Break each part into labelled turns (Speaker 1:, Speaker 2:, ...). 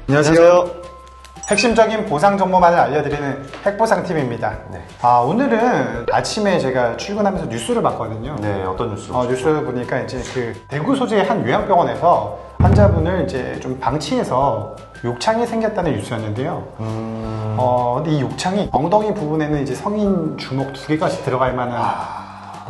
Speaker 1: 안녕하세요. 핵심적인 보상 정보만을 알려드리는 핵보상팀입니다.
Speaker 2: 네.
Speaker 1: 오늘은 아침에 제가 출근하면서 뉴스를 봤거든요.
Speaker 2: 네, 어떤 뉴스?
Speaker 1: 뉴스 보니까 이제 그 대구 소재의 한 요양병원에서 환자분을 이제 좀 방치해서 욕창이 생겼다는 뉴스였는데요. 근데 이 욕창이 엉덩이 부분에는 이제 성인 주먹 2개까지 들어갈 만한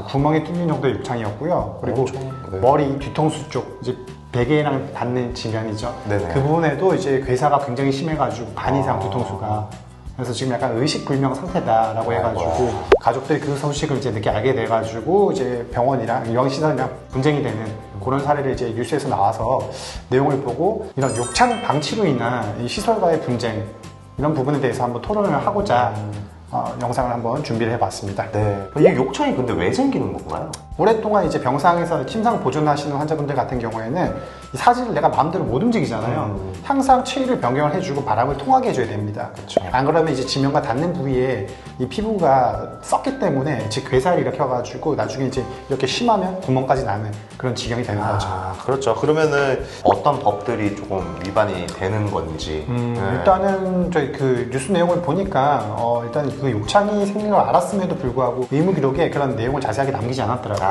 Speaker 1: 구멍이 뚫린 정도의 욕창이었고요. 그리고
Speaker 2: 네.
Speaker 1: 머리 뒤통수 쪽 이제 베개랑 닿는 지면이죠.
Speaker 2: 네네.
Speaker 1: 그 부분에도 이제 괴사가 굉장히 심해가지고 반 이상 뒤통수가. 그래서 지금 약간 의식불명 상태다라고 해가지고 가족들이 그 소식을 이제 늦게 알게 돼가지고 이제 병원이랑 요양시설이랑 분쟁이 되는 그런 사례를 이제 뉴스에서 나와서 내용을 보고 이런 욕창 방치로 인한 이 시설과의 분쟁 이런 부분에 대해서 한번 토론을 하고자 영상을 한번 준비를 해봤습니다.
Speaker 2: 네. 이 욕창이 근데 왜 생기는 건가요?
Speaker 1: 오랫동안 이제 병상에서 침상 보존하시는 환자분들 같은 경우에는 이 사지를 내가 마음대로 못 움직이잖아요. 항상 체위를 변경을 해주고 바람을 통하게 해줘야 됩니다.
Speaker 2: 그렇죠.
Speaker 1: 안 그러면 이제 지면과 닿는 부위에 이 피부가 썩기 때문에 즉 괴사를 일으켜가지고 나중에 이제 이렇게 심하면 구멍까지 나는 그런 지경이 되는 거죠.
Speaker 2: 그렇죠. 그러면은 어떤 법들이 조금 위반이 되는 건지.
Speaker 1: 일단은 저희 그 뉴스 내용을 보니까 일단 그 욕창이 생긴 걸 알았음에도 불구하고 의무 기록에 그런 내용을 자세하게 남기지 않았더라고요.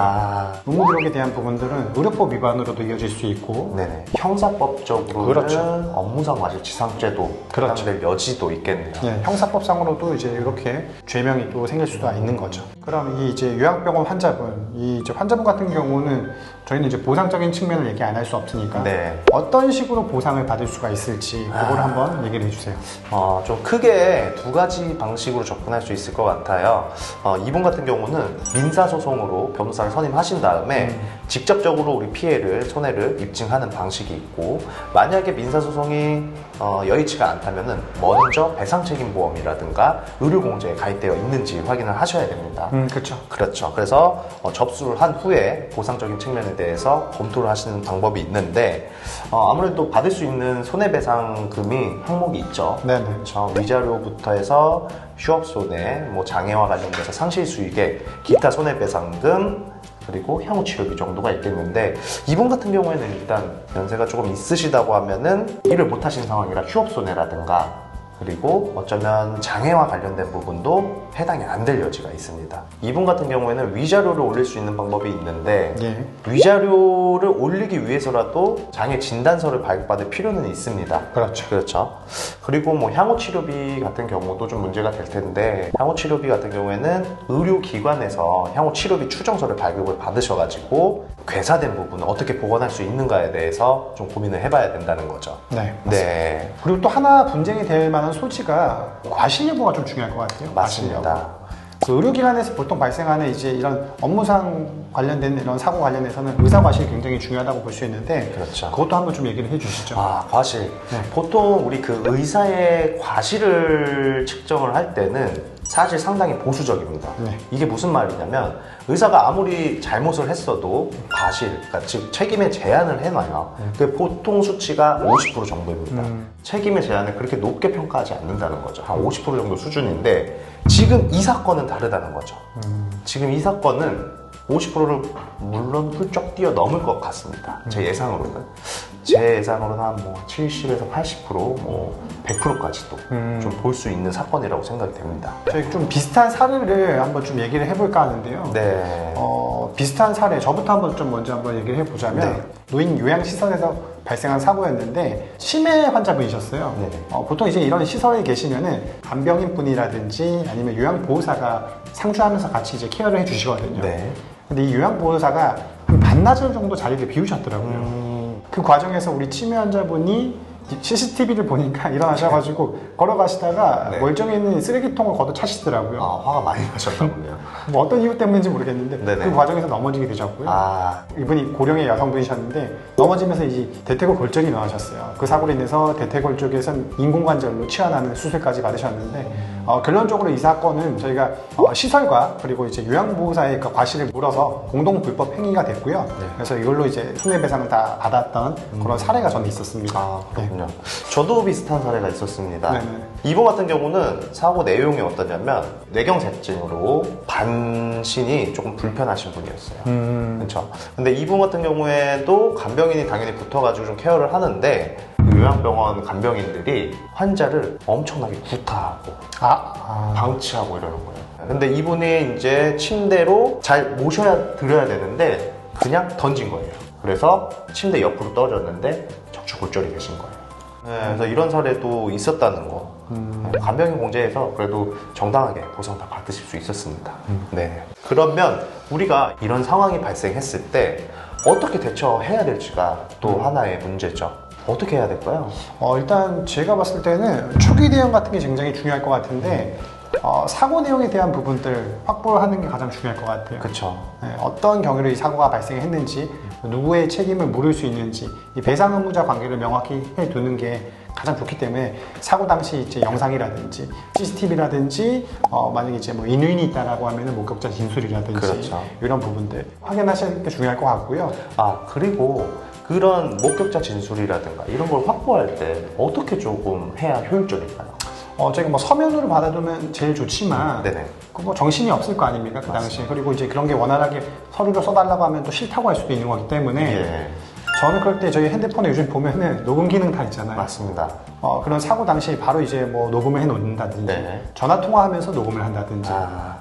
Speaker 1: 의무 기록에 대한 부분들은 의료법 위반으로도 이어질 수 있고,
Speaker 2: 네네. 형사법적으로는
Speaker 1: 그렇죠.
Speaker 2: 업무상 과실치상죄도 해당될 여지도 있겠네요.
Speaker 1: 네, 형사법상으로도 이제 이렇게 죄명이 또 생길 수가 있는 거죠. 그럼 이 이제 요양병원 환자분, 이 이제 환자분 같은 경우는 저희는 이제 보상적인 측면을 얘기 안 할 수 없으니까
Speaker 2: 네.
Speaker 1: 어떤 식으로 보상을 받을 수가 있을지 그걸 한번 얘기를 해주세요.
Speaker 2: 좀 크게 두 가지 방식으로 접근할 수 있을 것 같아요. 이분 같은 경우는 민사소송으로 변호사를 선임하신 다음에 직접적으로 우리 피해를, 손해를 입증하는 방식이 있고, 만약에 민사소송이 여의치가 않다면은 먼저 배상책임보험이라든가 의료공제에 가입되어 있는지 확인을 하셔야 됩니다.
Speaker 1: 그렇죠.
Speaker 2: 그렇죠. 그래서 접수를 한 후에 보상적인 측면에 대해서 검토를 하시는 방법이 있는데, 아무래도 받을 수 있는 손해배상금이 항목이 있죠.
Speaker 1: 네네.
Speaker 2: 그렇죠. 위자료부터 해서 휴업손해, 장애와 관련돼서 상실수익액, 기타 손해배상금, 그리고 향후치료비 정도가 있겠는데, 이분 같은 경우에는 일단 연세가 조금 있으시다고 하면은 일을 못 하신 상황이라 휴업손해라든가, 그리고 어쩌면 장애와 관련된 부분도 해당이 안 될 여지가 있습니다. 이분 같은 경우에는 위자료를 올릴 수 있는 방법이 있는데, 위자료를 올리기 위해서라도 장애 진단서를 발급받을 필요는 있습니다. 그렇죠. 그리고 향후치료비 같은 경우도 좀 문제가 될 텐데, 향후치료비 같은 경우에는 의료기관에서 향후치료비 추정서를 발급을 받으셔가지고 괴사된 부분을 어떻게 복원할 수 있는가에 대해서 좀 고민을 해봐야 된다는 거죠.
Speaker 1: 네. 그리고 또 하나 분쟁이 될 만한 소지가 과실 여부가 좀 중요할 것 같아요.
Speaker 2: 맞습니다.
Speaker 1: 의료기관에서 보통 발생하는 이제 이런 업무상 관련된 이런 사고 관련해서는 의사 과실이 굉장히 중요하다고 볼 수 있는데,
Speaker 2: 그렇죠.
Speaker 1: 그것도 한번 좀 얘기를 해주시죠.
Speaker 2: 과실.
Speaker 1: 네.
Speaker 2: 보통 우리 그 의사의 과실을 측정을 할 때는 사실 상당히 보수적입니다.
Speaker 1: 네.
Speaker 2: 이게 무슨 말이냐면, 의사가 아무리 잘못을 했어도 과실, 그러니까 즉 책임의 제한을 해놔요. 그 보통 수치가 50% 정도입니다. 책임의 제한을 그렇게 높게 평가하지 않는다는 거죠. 한 50% 정도 수준인데, 지금 이 사건은 다르다는 거죠. 지금 이 사건은 50%를 물론 훌쩍 뛰어넘을 것 같습니다. 제 예상으로는. 제 예상으로는 한 70에서 80%, 100%까지도 좀 볼 수 있는 사건이라고 생각이 됩니다.
Speaker 1: 저희 좀 비슷한 사례를 한번 좀 얘기를 해볼까 하는데요.
Speaker 2: 네.
Speaker 1: 비슷한 사례, 저부터 한번 좀 먼저 한번 얘기를 해보자면, 노인 요양시설에서 발생한 사고였는데 치매 환자분이셨어요. 보통 이제 이런 시설에 계시면은 간병인 분이라든지 아니면 요양보호사가 상주하면서 같이 이제 케어를 해주시거든요. 근데 이 요양보호사가 한 반나절 정도 자리를 비우셨더라고요. 그 과정에서 우리 치매 환자분이 CCTV를 보니까 일어나셔가지고 걸어가시다가 멀쩡히 있는 쓰레기통을 걷어 차시더라고요.
Speaker 2: 화가 많이 나셨나 보네요.
Speaker 1: 어떤 이유 때문인지 모르겠는데 그 과정에서 넘어지게 되셨고요. 이분이 고령의 여성분이셨는데 넘어지면서 이제 대퇴골 골절이 일어나셨어요. 그 사고로 인해서 대퇴골 쪽에선 인공관절로 치환하는 수술까지 받으셨는데, 결론적으로 이 사건은 저희가 시설과 그리고 이제 요양보호사의 그 과실을 물어서 공동 불법 행위가 됐고요. 그래서 이걸로 이제 손해배상을 다 받았던 그런 사례가 저는 있었습니다.
Speaker 2: 그렇군요. 저도 비슷한 사례가 있었습니다. 이분 같은 경우는 사고 내용이 어떠냐면 뇌경색증으로 반신이 조금 불편하신 분이었어요. 그렇죠. 근데 이분 같은 경우에도 간병인이 당연히 붙어가지고 좀 케어를 하는데 그 요양병원 간병인들이 환자를 엄청나게 구타하고 방치하고 이러는 거예요. 근데 이분이 이제 침대로 잘 모셔야 드려야 되는데 그냥 던진 거예요. 그래서 침대 옆으로 떨어졌는데 척추골절이 되신 거예요. 네, 그래서 이런 사례도 있었다는 거. 간병인 공제에서 그래도 정당하게 보상 다 받으실 수 있었습니다. 네. 그러면 우리가 이런 상황이 발생했을 때 어떻게 대처해야 될지가 또 하나의 문제죠. 어떻게 해야 될까요?
Speaker 1: 일단 제가 봤을 때는 초기 대응 같은 게 굉장히 중요할 것 같은데 사고 내용에 대한 부분들 확보를 하는 게 가장 중요할 것 같아요.
Speaker 2: 그렇죠.
Speaker 1: 네, 어떤 경위로 이 사고가 발생했는지, 누구의 책임을 물을 수 있는지, 이 배상 의무자 관계를 명확히 해두는 게 가장 좋기 때문에 사고 당시 이제 영상이라든지 CCTV라든지 만약에 이제 뭐 인유인이 있다라고 하면은 목격자 진술이라든지
Speaker 2: 그렇죠.
Speaker 1: 이런 부분들 확인하시는 게 중요할 것 같고요.
Speaker 2: 그리고 그런 목격자 진술이라든가 이런 걸 확보할 때 어떻게 조금 해야 효율적일까요?
Speaker 1: 저희가 뭐 서면으로 받아두면 제일 좋지만
Speaker 2: 네네.
Speaker 1: 뭐 정신이 없을 거 아닙니까 그 당시에. 그리고 이제 그런 게 원활하게 서류를 써달라고 하면 또 싫다고 할 수도 있는 거기 때문에
Speaker 2: 예.
Speaker 1: 저는 그럴 때 저희 핸드폰에 요즘 보면은 녹음 기능 다 있잖아요.
Speaker 2: 맞습니다.
Speaker 1: 그런 사고 당시 바로 이제 뭐 녹음을 해 놓는다든지
Speaker 2: 네.
Speaker 1: 전화 통화하면서 녹음을 한다든지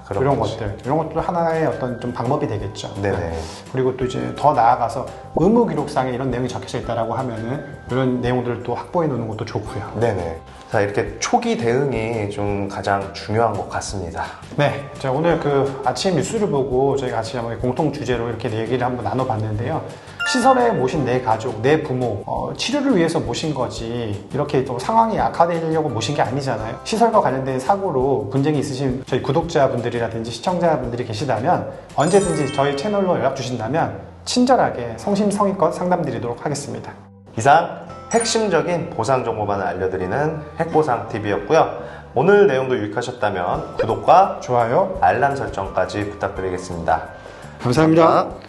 Speaker 2: 그런
Speaker 1: 이런 것도 하나의 어떤 좀 방법이 되겠죠.
Speaker 2: 네네.
Speaker 1: 그리고 또 이제 더 나아가서 의무 기록상에 이런 내용이 적혀져 있다라고 하면은 이런 내용들을 또 확보해 놓는 것도 좋고요.
Speaker 2: 네네. 자, 이렇게 초기 대응이 좀 가장 중요한 것 같습니다.
Speaker 1: 네, 제가 오늘 그 아침 뉴스를 보고 저희가 같이 한번 공통 주제로 이렇게 얘기를 한번 나눠봤는데요. 시설에 모신 내 가족, 내 부모, 치료를 위해서 모신 거지 이렇게 또 상황이 악화되려고 모신 게 아니잖아요. 시설과 관련된 사고로 분쟁이 있으신 저희 구독자분들이라든지 시청자분들이 계시다면 언제든지 저희 채널로 연락 주신다면 친절하게 성심성의껏 상담드리도록 하겠습니다.
Speaker 2: 이상 핵심적인 보상 정보만을 알려드리는 핵보상TV였고요. 오늘 내용도 유익하셨다면 구독과
Speaker 1: 좋아요.
Speaker 2: 알람 설정까지 부탁드리겠습니다.
Speaker 1: 감사합니다.